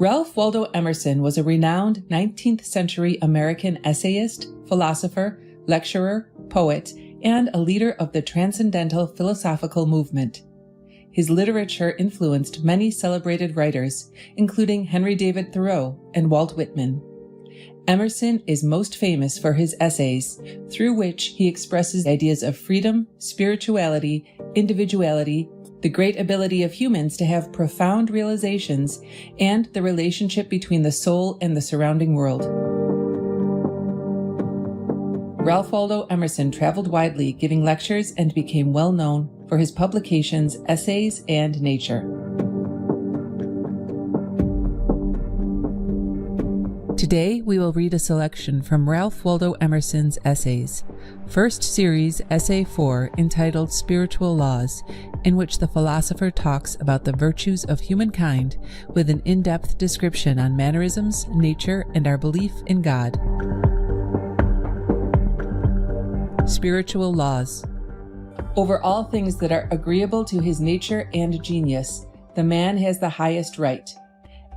Ralph Waldo Emerson was a renowned 19th century American essayist, philosopher, lecturer, poet, and a leader of the transcendental philosophical movement. His literature influenced many celebrated writers, including Henry David Thoreau and Walt Whitman. Emerson is most famous for his essays, through which he expresses ideas of freedom, spirituality, individuality, the great ability of humans to have profound realizations, and the relationship between the soul and the surrounding world. Ralph Waldo Emerson traveled widely, giving lectures, and became well known for his publications, essays, and nature. Today, we will read a selection from Ralph Waldo Emerson's essays. First series, Essay 4, entitled Spiritual Laws, in which the philosopher talks about the virtues of humankind with an in-depth description on mannerisms, nature, and our belief in God. Spiritual Laws. Over all things that are agreeable to his nature and genius, the man has the highest right.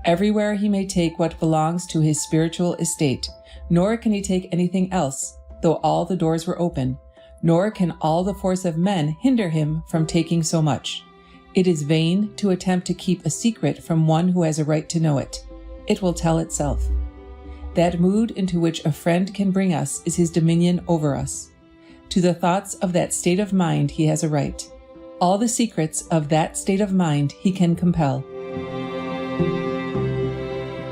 Everywhere he may take what belongs to his spiritual estate, nor can he take anything else, though all the doors were open, nor can all the force of men hinder him from taking so much. It is vain to attempt to keep a secret from one who has a right to know it. It will tell itself. That mood into which a friend can bring us is his dominion over us. To the thoughts of that state of mind he has a right. All the secrets of that state of mind he can compel.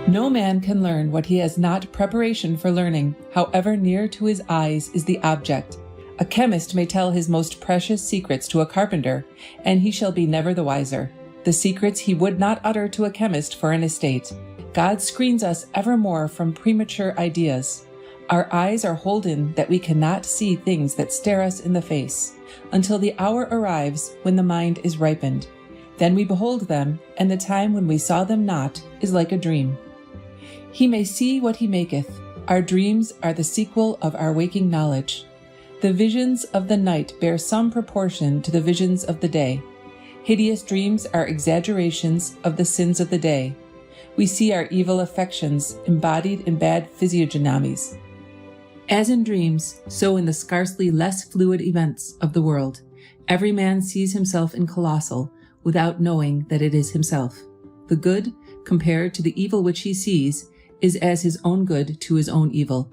No man can learn what he has not preparation for learning, however near to his eyes is the object. A chemist may tell his most precious secrets to a carpenter, and he shall be never the wiser. The secrets he would not utter to a chemist for an estate. God screens us evermore from premature ideas. Our eyes are holden that we cannot see things that stare us in the face, until the hour arrives when the mind is ripened. Then we behold them, and the time when we saw them not is like a dream. He may see what he maketh. Our dreams are the sequel of our waking knowledge. The visions of the night bear some proportion to the visions of the day. Hideous dreams are exaggerations of the sins of the day. We see our evil affections embodied in bad physiognomies. As in dreams, so in the scarcely less fluid events of the world, every man sees himself in colossal, without knowing that it is himself. The good, compared to the evil which he sees, is as his own good to his own evil.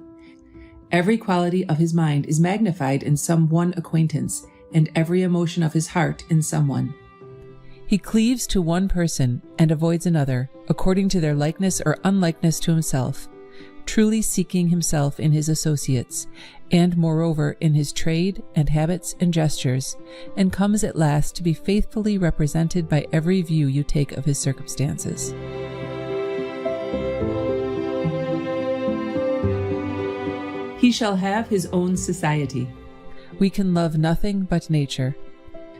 Every quality of his mind is magnified in some one acquaintance, and every emotion of his heart in some one. He cleaves to one person and avoids another, according to their likeness or unlikeness to himself, truly seeking himself in his associates, and moreover in his trade and habits and gestures, and comes at last to be faithfully represented by every view you take of his circumstances. He shall have his own society. We can love nothing but nature.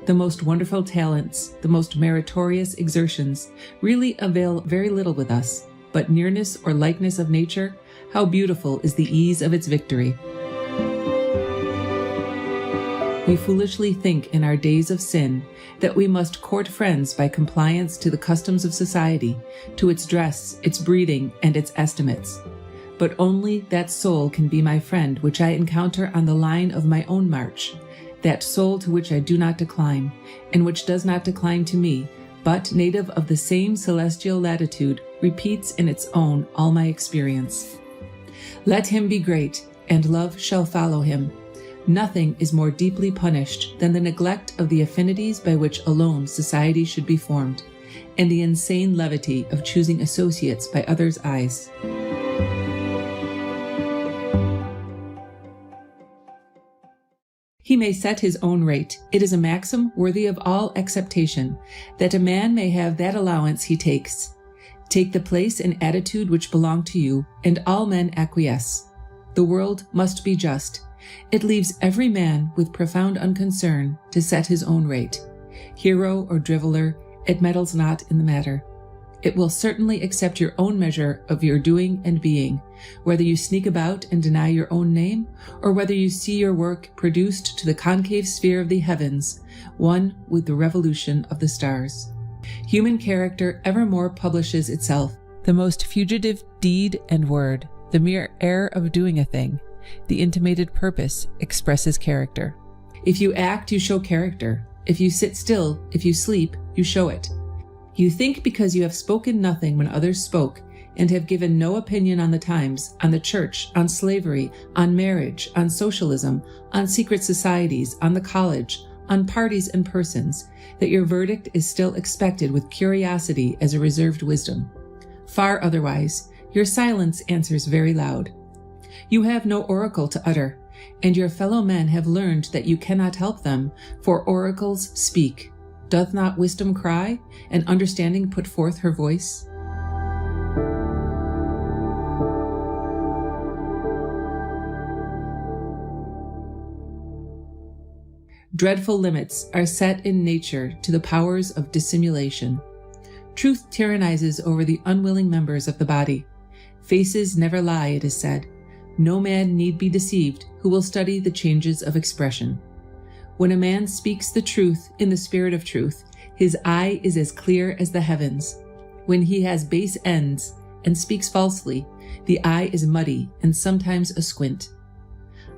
The most wonderful talents, the most meritorious exertions, really avail very little with us, but nearness or likeness of nature, how beautiful is the ease of its victory. We foolishly think in our days of sin that we must court friends by compliance to the customs of society, to its dress, its breeding, and its estimates. But only that soul can be my friend which I encounter on the line of my own march, that soul to which I do not decline, and which does not decline to me, but, native of the same celestial latitude, repeats in its own all my experience. Let him be great, and love shall follow him. Nothing is more deeply punished than the neglect of the affinities by which alone society should be formed, and the insane levity of choosing associates by others' eyes. He may set his own rate. It is a maxim worthy of all acceptation, that a man may have that allowance he takes. Take the place and attitude which belong to you, and all men acquiesce. The world must be just. It leaves every man with profound unconcern to set his own rate. Hero or driveler, it meddles not in the matter. It will certainly accept your own measure of your doing and being, whether you sneak about and deny your own name, or whether you see your work produced to the concave sphere of the heavens, one with the revolution of the stars. Human character evermore publishes itself. The most fugitive deed and word, the mere air of doing a thing, the intimated purpose, expresses character. If you act, you show character. If you sit still, if you sleep, you show it. You think because you have spoken nothing when others spoke, and have given no opinion on the times, on the church, on slavery, on marriage, on socialism, on secret societies, on the college, on parties and persons, that your verdict is still expected with curiosity as a reserved wisdom. Far otherwise, your silence answers very loud. You have no oracle to utter, and your fellow men have learned that you cannot help them, for oracles speak. Doth not wisdom cry, and understanding put forth her voice? Dreadful limits are set in nature to the powers of dissimulation. Truth tyrannizes over the unwilling members of the body. Faces never lie, it is said. No man need be deceived who will study the changes of expression. When a man speaks the truth in the spirit of truth, his eye is as clear as the heavens. When he has base ends and speaks falsely, the eye is muddy and sometimes asquint.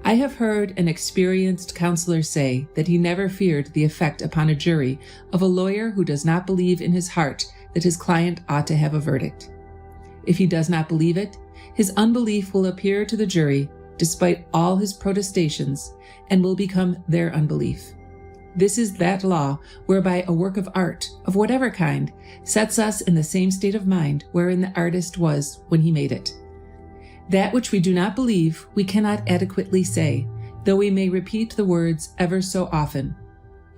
I have heard an experienced counselor say that he never feared the effect upon a jury of a lawyer who does not believe in his heart that his client ought to have a verdict. If he does not believe it, his unbelief will appear to the jury despite all his protestations and will become their unbelief. This is that law whereby a work of art, of whatever kind, sets us in the same state of mind wherein the artist was when he made it. That which we do not believe, we cannot adequately say, though we may repeat the words ever so often.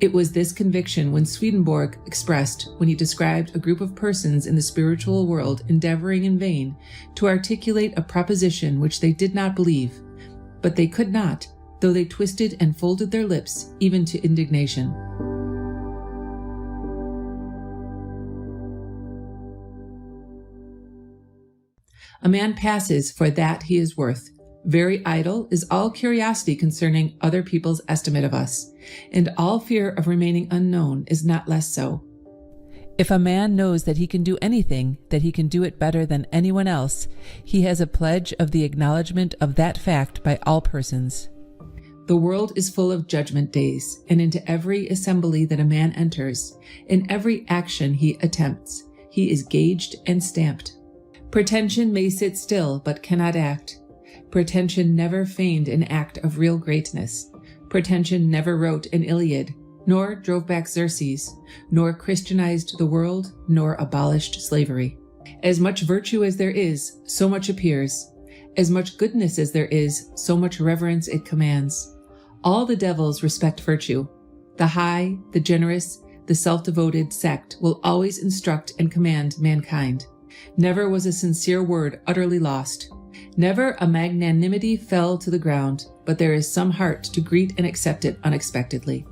It was this conviction when Swedenborg expressed when he described a group of persons in the spiritual world endeavoring in vain to articulate a proposition which they did not believe, but they could not, though they twisted and folded their lips even to indignation. A man passes for that he is worth. Very idle is all curiosity concerning other people's estimate of us, and all fear of remaining unknown is not less so. If a man knows that he can do anything, that he can do it better than anyone else, he has a pledge of the acknowledgement of that fact by all persons. The world is full of judgment days, and into every assembly that a man enters, in every action he attempts, he is gauged and stamped. Pretension may sit still, but cannot act. Pretension never feigned an act of real greatness. Pretension never wrote an Iliad, nor drove back Xerxes, nor Christianized the world, nor abolished slavery. As much virtue as there is, so much appears. As much goodness as there is, so much reverence it commands. All the devils respect virtue. The high, the generous, the self-devoted sect will always instruct and command mankind. Never was a sincere word utterly lost. Never a magnanimity fell to the ground, but there is some heart to greet and accept it unexpectedly.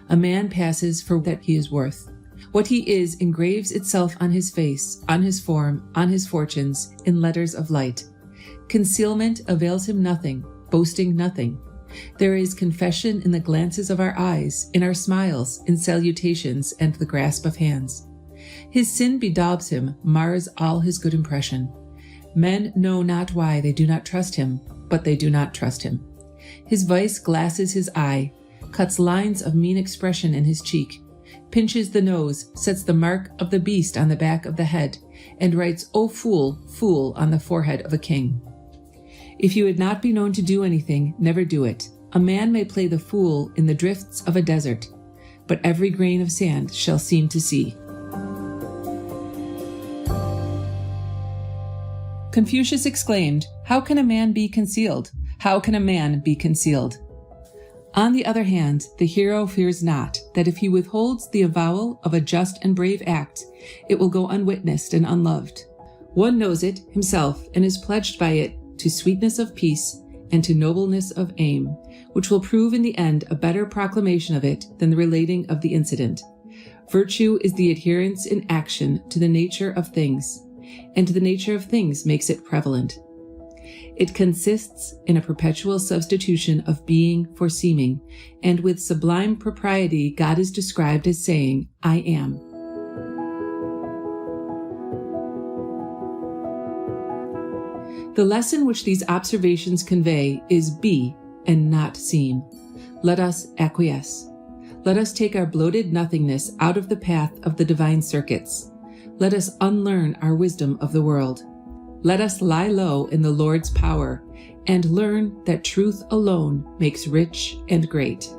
A man passes for that he is worth. What he is engraves itself on his face, on his form, on his fortunes, in letters of light. Concealment avails him nothing, boasting nothing. There is confession in the glances of our eyes, in our smiles, in salutations, and the grasp of hands. His sin bedaubs him, mars all his good impression. Men know not why they do not trust him, but they do not trust him. His vice glasses his eye, cuts lines of mean expression in his cheek, pinches the nose, sets the mark of the beast on the back of the head, and writes, "O fool, fool," on the forehead of a king. If you would not be known to do anything, never do it. A man may play the fool in the drifts of a desert, but every grain of sand shall seem to see. Confucius exclaimed, "How can a man be concealed? How can a man be concealed?" On the other hand, the hero fears not that if he withholds the avowal of a just and brave act, it will go unwitnessed and unloved. One knows it himself and is pledged by it to sweetness of peace and to nobleness of aim, which will prove in the end a better proclamation of it than the relating of the incident. Virtue is the adherence in action to the nature of things, and the nature of things makes it prevalent. It consists in a perpetual substitution of being for seeming, and with sublime propriety God is described as saying, "I am." The lesson which these observations convey is be and not seem. Let us acquiesce. Let us take our bloated nothingness out of the path of the divine circuits. Let us unlearn our wisdom of the world. Let us lie low in the Lord's power and learn that truth alone makes rich and great.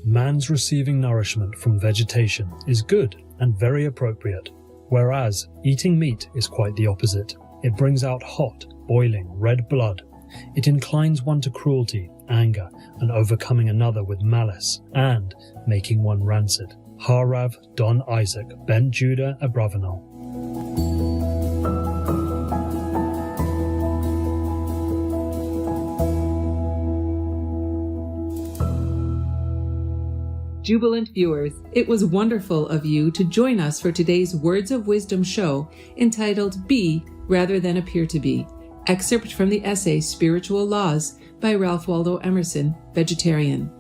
Man's receiving nourishment from vegetation is good and very appropriate, whereas eating meat is quite the opposite. It brings out hot, boiling, red blood. It inclines one to cruelty, anger, and overcoming another with malice, and making one rancid. Harav Don Isaac Ben Judah Abravanel. Jubilant viewers, it was wonderful of you to join us for today's Words of Wisdom show entitled Be Rather Than Appear to Be, excerpt from the essay Spiritual Laws by Ralph Waldo Emerson, vegetarian.